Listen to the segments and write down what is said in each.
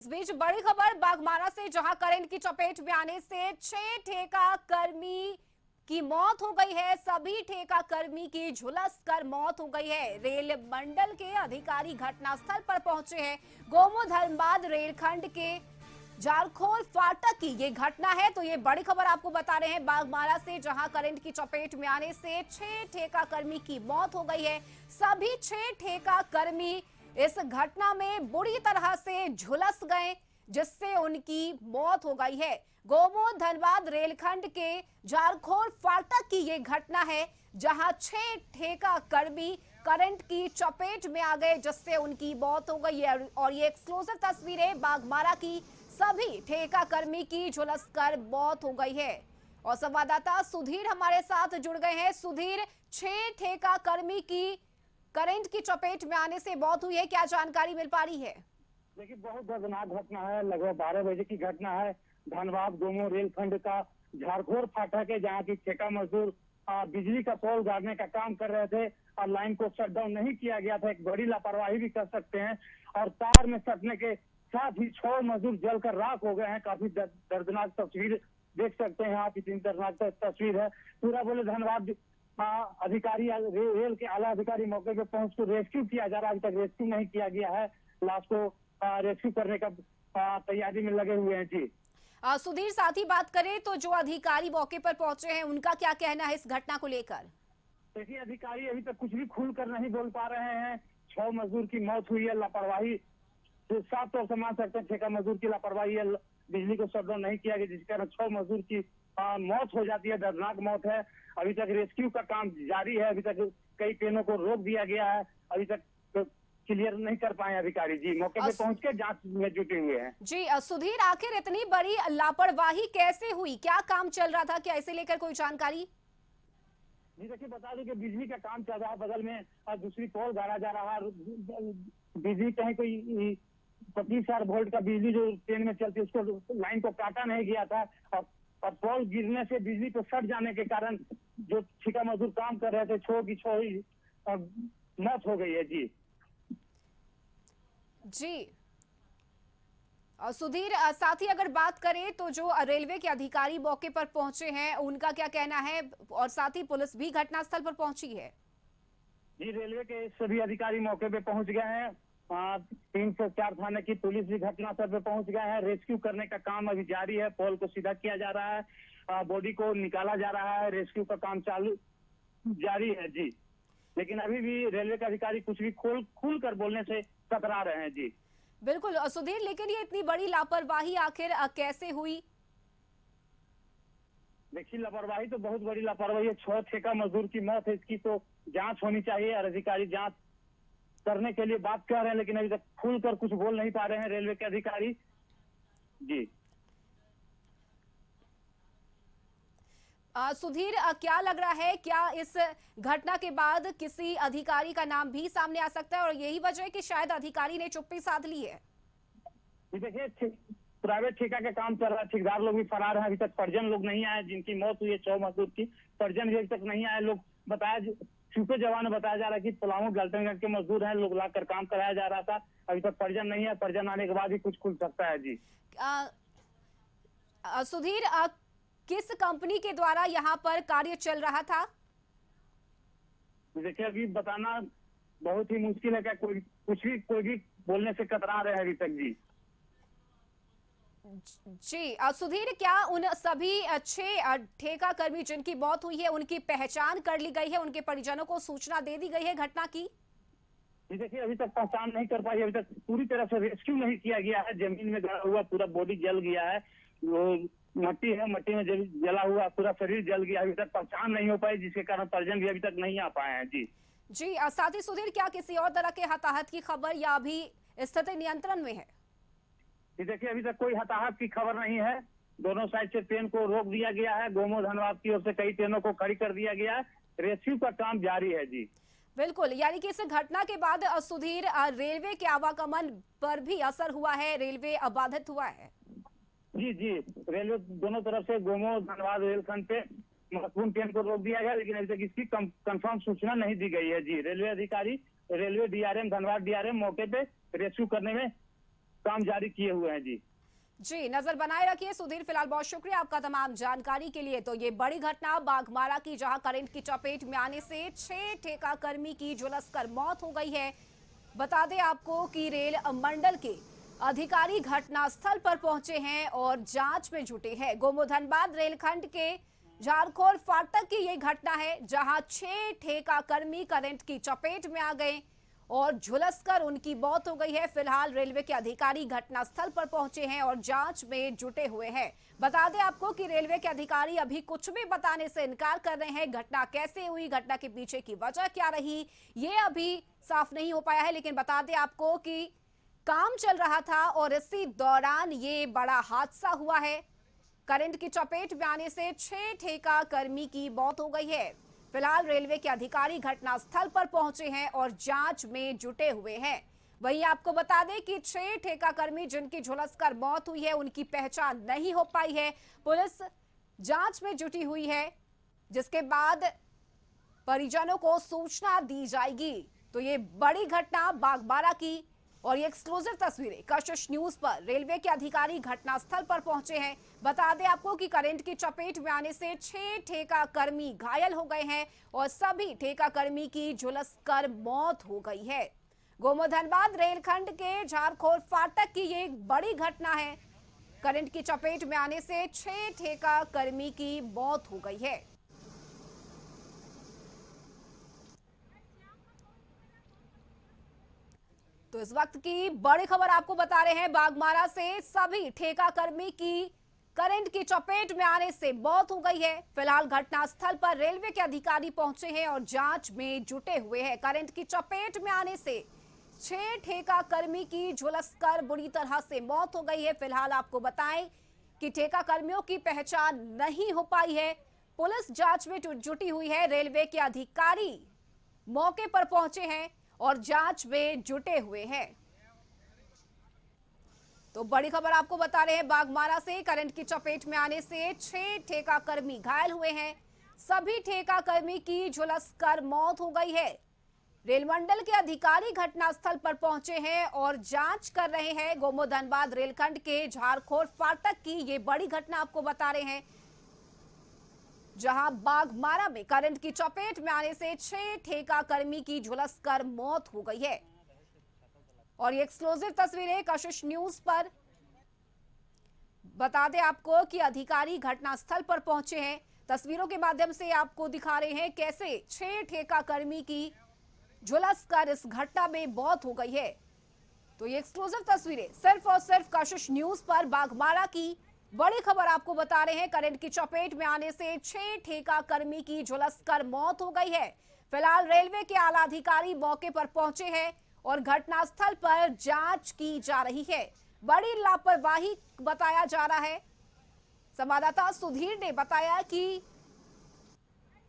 इस बीच बड़ी खबर बाघमारा से, जहां करंट की चपेट में आने से 6 ठेका कर्मी की मौत हो गई है। सभी ठेका कर्मी की झुलस कर मौत हो गई है। रेल मंडल के अधिकारी घटनास्थल पर पहुंचे हैं। गोमो धर्मबाद रेलखंड के जारखोल फाटक की ये घटना है। तो ये बड़ी खबर आपको बता रहे हैं बाघमारा से, जहां करंट की चपेट में आने से 6 ठेका कर्मी की मौत हो गई है। सभी 6 ठेका कर्मी इस घटना में बुरी तरह से झुलस गए, जिससे उनकी मौत हो गई है। गोमो धनबाद रेलखंड के जारखोल फाटक की ये घटना है, जहां 6 ठेका कर्मी करंट की चपेट में आ गए, जिससे उनकी मौत हो गई है। और ये एक्सक्लूसिव तस्वीरें बाघमारा की, सभी ठेका कर्मी की झुलसकर मौत हो गई है। और संवाददाता सुधीर हमारे साथ जुड़ गए हैं। सुधीर, 6 ठेका कर्मी की करंट की चपेट में आने से मौत हुई है, क्या जानकारी मिल पा रही है? देखिए, बहुत दर्दनाक घटना है। लगभग 12 बजे की घटना है। धनबाद गोमो रेलखंड का झारखोर फाटक है, जहाँ की ठेका मजदूर बिजली का पोल गाड़ने का काम कर रहे थे और लाइन को शट डाउन नहीं किया गया था। एक बड़ी लापरवाही भी कर सकते हैं। और तार में सटने के साथ ही 6 मजदूर जलकर राख हो गए हैं। काफी दर्दनाक तस्वीर देख सकते हैं आप। इतनी दर्दनाक तस्वीर है। पूरा बोले धनबाद अधिकारी, रेल के आला अधिकारी मौके पे पहुंच कर रेस्क्यू किया जा रहा है। अभी तक रेस्क्यू नहीं किया गया है। लाश को रेस्क्यू करने का तैयारी में लगे हुए हैं। जी सुधीर, साथ ही बात करें तो जो अधिकारी मौके पर पहुंचे हैं, उनका क्या कहना है इस घटना को लेकर? देखिए, अधिकारी अभी तक कुछ भी खुलकर नहीं बोल पा रहे हैं। 6 मजदूर की मौत हुई है। लापरवाही तो साफ तौर से मान सकते हैं। ठेका मजदूर की लापरवाही है। बिजली को शट डाउन नहीं किया गया, जिसके कारण 6 मजदूर की मौत हो जाती है। दर्दनाक मौत है। अभी तक रेस्क्यू का काम जारी है। अभी तक कई ट्रेनों को रोक दिया गया है। अभी तक क्लियर नहीं कर पाए अधिकारी। जी मौके पे पहुंच के जांच में जुटे हुए हैं। जी सुधीर, आखिर इतनी बड़ी लापरवाही कैसे हुई? क्या काम चल रहा था, क्या इसे लेकर कोई जानकारी? जी देखिए, बता दें कि बिजली का काम चल रहा है। बगल में दूसरी पोल गाड़ा जा रहा है। बिजली कहीं कोई 25,000 वोल्ट का बिजली जो ट्रेन में चलती है, उसको लाइन को काटा नहीं गया था। और पोल गिरने से बिजली को सट जाने के कारण जो ठेका मजदूर काम कर रहे थे, 6 की 6 मौत हो गई है। जी जी और सुधीर, साथ ही अगर बात करें तो जो रेलवे के अधिकारी मौके पर पहुंचे हैं, उनका क्या कहना है? और साथ ही पुलिस भी घटनास्थल पर पहुंची है। जी, रेलवे के सभी अधिकारी मौके पे पहुंच गए हैं। 3 से 4 थाने की पुलिस भी घटनास्थल पे पहुंच गए हैं। रेस्क्यू करने का काम अभी जारी है। पोल को सीधा किया जा रहा है। बॉडी को निकाला जा रहा है। रेस्क्यू का काम चालू जारी है। जी लेकिन अभी भी रेलवे के अधिकारी कुछ भी खुल कर बोलने से कतरा रहे हैं। जी बिल्कुल सुधीर, लेकिन ये इतनी बड़ी लापरवाही आखिर कैसे हुई? देखिए, लापरवाही तो बहुत बड़ी लापरवाही है। 6 ठेका मजदूर की मौत है। इसकी तो जांच होनी चाहिए और अधिकारी जांच करने के लिए बात कर रहे हैं, लेकिन अभी तक खुलकर कुछ बोल नहीं पा रहे हैं रेलवे के अधिकारी। जी सुधीर, क्या लग रहा है, क्या इस घटना के बाद किसी अधिकारी का नाम भी सामने आ सकता है और यही वजह है कि शायद अधिकारी ने चुप्पी साध ली है? देखिए, प्राइवेट ठेका का काम चल रहा है। ठेकेदार लोग भी फरार हैं। अभी तक परिजन लोग नहीं आए जिनकी मौत हुई है। 6 मजदूर की परिजन भी अभी तक नहीं आए। लोग छुपे जवान बताया जा रहा है कि पलामू गलतनगंज के मजदूर हैं। लोग लाकर काम कराया जा रहा था। अभी तक परिजन नहीं है। परिजन आने के बाद ही कुछ खुल सकता है। जी सुधीर, किस कंपनी के द्वारा यहाँ पर कार्य चल रहा था? देखिए, अभी बताना बहुत ही मुश्किल है। क्या कोई भी बोलने से कतरा रहे हैं अभी तक। जी सुधीर, क्या उन सभी 6 ठेका कर्मी जिनकी मौत हुई है, उनकी पहचान कर ली गई है? उनके परिजनों को सूचना दे दी गई है घटना की? जी देखिए, अभी तक पहचान नहीं कर पाई। अभी तक पूरी तरह से रेस्क्यू नहीं किया गया है। जमीन में गड़ा हुआ पूरा बॉडी जल गया है। वो मट्टी है, मट्टी में जला हुआ पूरा शरीर जल गया। अभी तक पहचान नहीं हो पाई, जिसके कारण परिजन भी अभी तक नहीं आ पाए हैं। जी साथ ही सुधीर, क्या किसी और तरह के हताहत की खबर या अभी स्थिति नियंत्रण में है? देखिए, अभी तक कोई हताहत की खबर नहीं है। दोनों साइड से ट्रेन को रोक दिया गया है। गोमो धनबाद की ओर से कई ट्रेनों को खड़ी कर दिया गया है। रेस्क्यू का काम जारी है। जी बिल्कुल, यानी कि इस घटना के बाद सुधीर, रेलवे के आवागमन पर भी असर हुआ है, रेलवे बाधित हुआ है? जी रेलवे दोनों तरफ से गोमो धनबाद रेलखंड पे महत्वपूर्ण ट्रेन को रोक दिया गया, लेकिन अभी तक इसकी कंफर्म सूचना नहीं दी गई है। जी रेलवे अधिकारी, रेलवे डीआरएम, धनबाद डीआरएम मौके पे रेस्क्यू करने में काम जारी किए हुए हैं। जी जी, नजर बनाए रखिए सुधीर। फिलहाल बहुत शुक्रिया आपका तमाम जानकारी के लिए। तो ये बड़ी घटना बाघमारा की, जहां करंट की चपेट में आने से 6 ठेका कर्मी की झुलसकर मौत हो गई है। बता दें आपको कि रेल मंडल के अधिकारी घटनास्थल पर पहुंचे हैं और जांच में जुटे हैं। गोमो धनबाद रेलखंड के झारखोल फाटक की ये घटना है, जहां 6 ठेका कर्मी करंट की चपेट में आ गए और झुलसकर उनकी मौत हो गई है। फिलहाल रेलवे के अधिकारी घटनास्थल पर पहुंचे हैं और जांच में जुटे हुए हैं। बता दें आपको कि रेलवे के अधिकारी अभी कुछ भी बताने से इनकार कर रहे हैं। घटना कैसे हुई, घटना के पीछे की वजह क्या रही, ये अभी साफ नहीं हो पाया है। लेकिन बता दें आपको कि काम चल रहा था और इसी दौरान ये बड़ा हादसा हुआ है। करंट की चपेट में आने से 6 ठेका कर्मी की मौत हो गई है। फिलहाल रेलवे के अधिकारी घटनास्थल पर पहुंचे हैं और जांच में जुटे हुए हैं। वहीं आपको बता दें कि 6 ठेका कर्मी जिनकी झुलसकर मौत हुई है, उनकी पहचान नहीं हो पाई है। पुलिस जांच में जुटी हुई है, जिसके बाद परिजनों को सूचना दी जाएगी। तो ये बड़ी घटना बाघमारा की और ये एक्सक्लूसिव तस्वीरें कशिश न्यूज पर। रेलवे के अधिकारी घटनास्थल पर पहुंचे हैं। बता दें आपको कि करंट की चपेट में आने से 6 ठेका कर्मी घायल हो गए हैं और सभी ठेका कर्मी की झुलसकर मौत हो गई है। गोमो धनबाद रेलखंड के झारखोल फाटक की ये बड़ी घटना है। करंट की चपेट में आने से 6 ठेका कर्मी की मौत हो गई है। तो इस वक्त की बड़ी खबर आपको बता रहे हैं। बाघमारा से सभी ठेका कर्मी की करंट की चपेट में आने से मौत हो गई है। फिलहाल घटनास्थल पर रेलवे के अधिकारी पहुंचे हैं और जांच में जुटे हुए हैं। करंट की चपेट में आने से 6 ठेका कर्मी की झुलसकर बुरी तरह से मौत हो गई है। फिलहाल आपको बताएं कि ठेका कर्मियों की पहचान नहीं हो पाई है। पुलिस जांच में जुटी हुई है। रेलवे के अधिकारी मौके पर पहुंचे हैं और जांच में जुटे हुए हैं। तो बड़ी खबर आपको बता रहे हैं। बाघमारा से करंट की चपेट में आने से 6 ठेका कर्मी घायल हुए हैं। सभी ठेका कर्मी की झुलसकर मौत हो गई है। रेल मंडल के अधिकारी घटनास्थल पर पहुंचे हैं और जांच कर रहे हैं। गोमो धनबाद रेलखंड के झारखोल फाटक की ये बड़ी घटना आपको बता रहे हैं, जहां बाघमारा में करंट की चपेट में आने से 6 ठेका कर्मी की झुलसकर मौत हो गई है। और ये एक्सक्लूसिव तस्वीरें कशिश न्यूज पर। बता दें आपको कि अधिकारी घटनास्थल पर पहुंचे हैं। तस्वीरों के माध्यम से आपको दिखा रहे हैं कैसे 6 ठेका कर्मी की झुलसकर इस घटना में मौत हो गई है। तो ये एक्सक्लूसिव तस्वीरें सिर्फ और सिर्फ कशिश न्यूज पर। बाघमारा की बड़ी खबर आपको बता रहे हैं। करंट की चपेट में आने से 6 ठेका कर्मी की झुलसकर मौत हो गई है। फिलहाल रेलवे के आला अधिकारी मौके पर पहुंचे हैं और घटनास्थल पर जांच की जा रही है। बड़ी लापरवाही बताया जा रहा है। संवाददाता सुधीर ने बताया कि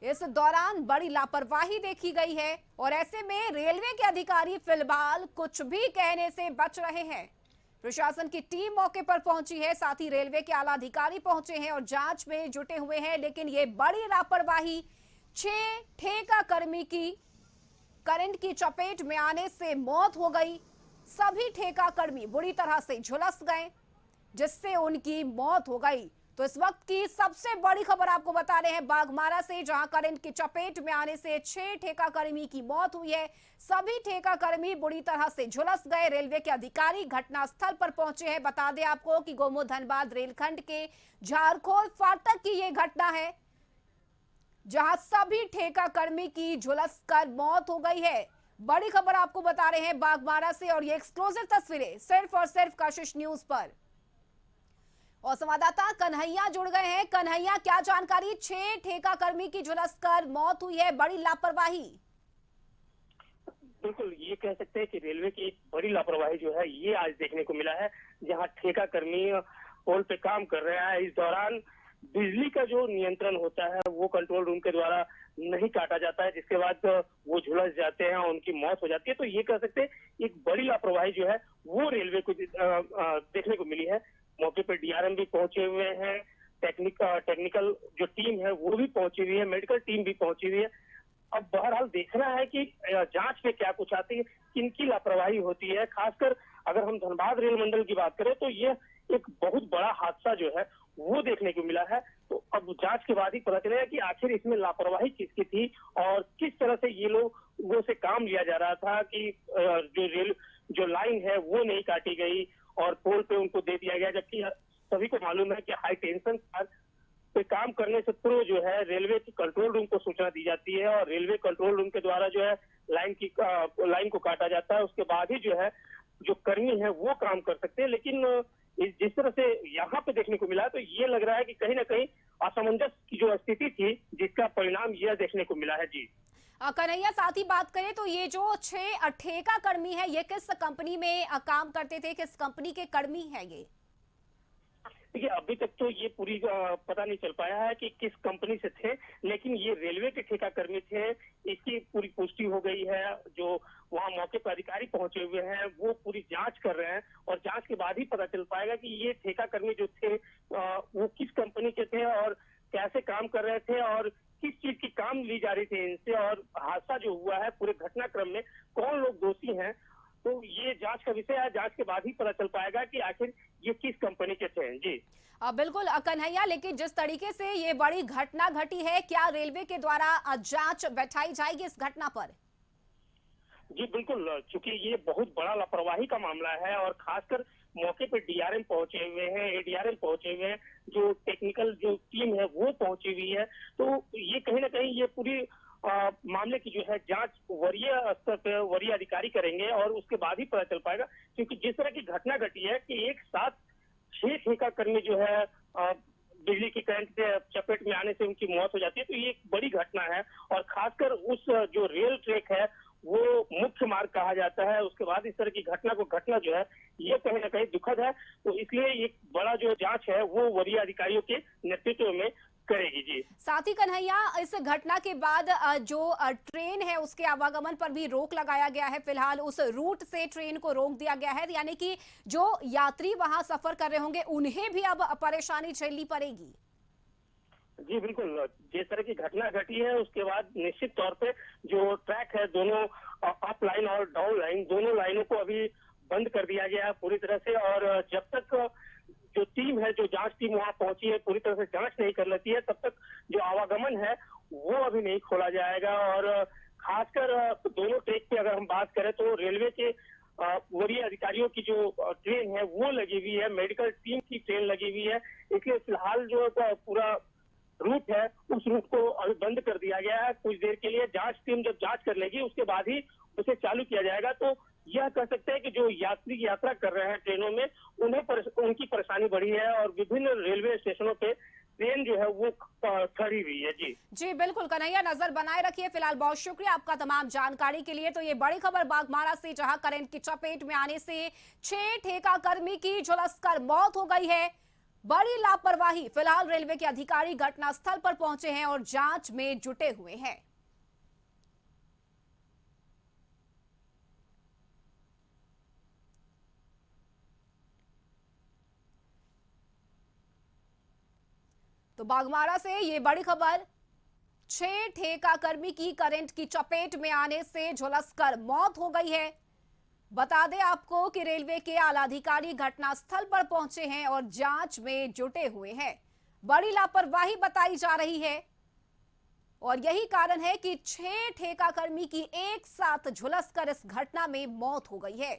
इस दौरान बड़ी लापरवाही देखी गई है और ऐसे में रेलवे के अधिकारी फिलहाल कुछ भी कहने से बच रहे हैं। प्रशासन की टीम मौके पर पहुंची है, साथ ही रेलवे के आला अधिकारी पहुंचे हैं और जांच में जुटे हुए हैं। लेकिन ये बड़ी लापरवाही, 6 ठेका कर्मी की करंट की चपेट में आने से मौत हो गई। सभी ठेका कर्मी बुरी तरह से झुलस गए, जिससे उनकी मौत हो गई। तो इस वक्त की सबसे बड़ी खबर आपको बता रहे हैं बाघमारा से, जहां करंट की चपेट में आने से 6 ठेका कर्मी की मौत हुई है। सभी ठेका कर्मी बुरी तरह से झुलस गए। रेलवे के अधिकारी घटनास्थल पर पहुंचे हैं। बता दें आपको कि गोमो धनबाद रेलखंड के झारखोल फाटक की यह घटना है, जहां सभी ठेका कर्मी की झुलसकर मौत हो गई है। बड़ी खबर आपको बता रहे हैं बाघमारा से और ये एक्सक्लूसिव तस्वीरें सिर्फ और सिर्फ कशिश न्यूज पर। और संवाददाता कन्हैया जुड़ गए हैं। कन्हैया, क्या जानकारी? 6 ठेका कर्मी की झुलसकर मौत हुई है, बड़ी लापरवाही। बिल्कुल, ये कह सकते हैं कि रेलवे की एक बड़ी लापरवाही जो है ये आज देखने को मिला है, जहां ठेका कर्मी पोल पे काम कर रहा है। इस दौरान बिजली का जो नियंत्रण होता है वो कंट्रोल रूम के द्वारा नहीं काटा जाता है, जिसके बाद वो झुलस जाते हैं और उनकी मौत हो जाती है। तो ये कह सकते हैं एक बड़ी लापरवाही जो है वो रेलवे को देखने को मिली है। मौके पर डीआरएम भी पहुंचे हुए हैं, टेक्निकल जो टीम है वो भी पहुंची हुई है, मेडिकल टीम भी पहुंची हुई है। अब बहरहाल देखना है कि जांच में क्या कुछ आती है, किनकी लापरवाही होती है। खासकर अगर हम धनबाद रेल मंडल की बात करें तो ये एक बहुत बड़ा हादसा जो है वो देखने को मिला है। तो अब जांच के बाद ही पता चलेगा कि आखिर इसमें लापरवाही किसकी थी और किस तरह से ये लोगों से काम लिया जा रहा था कि जो लाइन है वो नहीं काटी गई और पोल पे उनको दे दिया गया, जबकि सभी को मालूम है कि हाई टेंशन तार पे काम करने से पूर्व जो है रेलवे की कंट्रोल रूम को सूचना दी जाती है और रेलवे कंट्रोल रूम के द्वारा जो है लाइन को काटा जाता है। उसके बाद ही जो है जो कर्मी है वो काम कर सकते हैं। लेकिन जिस तरह से यहाँ पे देखने को मिला तो ये लग रहा है कि कहीं ना कहीं असमंजस की जो स्थिति थी जिसका परिणाम यह देखने को मिला है। जी कन्हैया, साथ ही बात करें तो ये जो 6 ठेका कर्मी है ये किस कंपनी में काम करते थे, किस कंपनी के कर्मी है ये? देखिए, अभी तक तो ये पूरी पता नहीं चल पाया है कि किस कंपनी से थे, लेकिन ये रेलवे के ठेका कर्मी थे, इसकी पूरी पुष्टि हो गई है। जो वहाँ मौके पर अधिकारी पहुंचे हुए हैं वो पूरी जांच कर रहे हैं और जांच के बाद ही पता चल पाएगा कि ये ठेका कर्मी जो थे वो किस कंपनी के थे और कैसे काम कर रहे थे और किस चीज की काम ली जा रही थी इनसे, और हादसा जो हुआ है पूरे घटनाक्रम में कौन लोग दोषी हैं। तो ये जांच का विषय है, जांच के बाद ही पता चल पाएगा कि आखिर ये किस कंपनी के थे। जी बिल्कुल कन्हैया, लेकिन जिस तरीके से ये बड़ी घटना घटी है, क्या रेलवे के द्वारा जांच बैठाई जाएगी इस घटना पर? जी बिल्कुल, चूंकि ये बहुत बड़ा लापरवाही का मामला है और खासकर मौके पर डीआरएम पहुंचे हुए हैं, एडीआरएम पहुंचे हुए हैं, जो टेक्निकल जो टीम है वो पहुंची हुई है। तो ये कहीं ना कहीं ये पूरी मामले की जो है जांच वरीय स्तर पर वरीय अधिकारी करेंगे और उसके बाद ही पता चल पाएगा। क्योंकि जिस तरह की घटना घटी है कि एक साथ 6 ठेका कर्मी जो है बिजली की करंट के चपेट में आने से उनकी मौत हो जाती है, तो ये एक बड़ी घटना है। और खासकर उस जो रेल ट्रैक है वो मुख्य मार्ग कहा जाता है, उसके बाद इस तरह की घटना जो है ये कहीं ना कहीं दुखद है। तो इसलिए एक बड़ा जो जांच है वो वरीय अधिकारियों के नेतृत्व में करेगी। जी साथ ही कन्हैया, इस घटना के बाद जो ट्रेन है उसके आवागमन पर भी रोक लगाया गया है। फिलहाल उस रूट से ट्रेन को रोक दिया गया है, यानी कि जो यात्री वहां सफर कर रहे होंगे उन्हें भी अब परेशानी झेलनी पड़ेगी। जी बिल्कुल, जिस तरह की घटना घटी है उसके बाद निश्चित तौर पे जो ट्रैक है दोनों अप लाइन और डाउन लाइन दोनों लाइनों को अभी बंद कर दिया गया है पूरी तरह से। और जब तक जो टीम है, जो जांच टीम वहां पहुंची है, पूरी तरह से जांच नहीं कर लेती है तब तक जो आवागमन है वो अभी नहीं खोला जाएगा। और खासकर दोनों ट्रैक पे अगर हम बात करें तो रेलवे के वरीय अधिकारियों की जो ट्रेन है वो लगी हुई है, मेडिकल टीम की ट्रेन लगी हुई है। इसलिए फिलहाल जो पूरा रूट है उस रूट को अभी बंद कर दिया गया है कुछ देर के लिए। जांच टीम जब जांच कर लेगी उसके बाद ही उसे चालू किया जाएगा। तो यह कह सकते हैं कि जो यात्री यात्रा कर रहे हैं ट्रेनों में उनकी परेशानी बढ़ी है और विभिन्न रेलवे स्टेशनों पे ट्रेन जो है वो खड़ी हुई है। जी बिल्कुल कन्हैया, नजर बनाए रखिए। फिलहाल बहुत शुक्रिया आपका तमाम जानकारी के लिए। तो ये बड़ी खबर बाघमारा से, जहां करंट की चपेट में आने से 6 ठेका कर्मी की झुलसकर मौत हो गई है। बड़ी लापरवाही। फिलहाल रेलवे के अधिकारी घटनास्थल पर पहुंचे हैं और जांच में जुटे हुए हैं। तो बाघमारा से ये बड़ी खबर, 6 ठेका कर्मी की करंट की चपेट में आने से झुलसकर मौत हो गई है। बता दें आपको कि रेलवे के आलाधिकारी घटनास्थल पर पहुंचे हैं और जांच में जुटे हुए हैं। बड़ी लापरवाही बताई जा रही है और यही कारण है कि 6 ठेका कर्मी की एक साथ झुलसकर इस घटना में मौत हो गई है।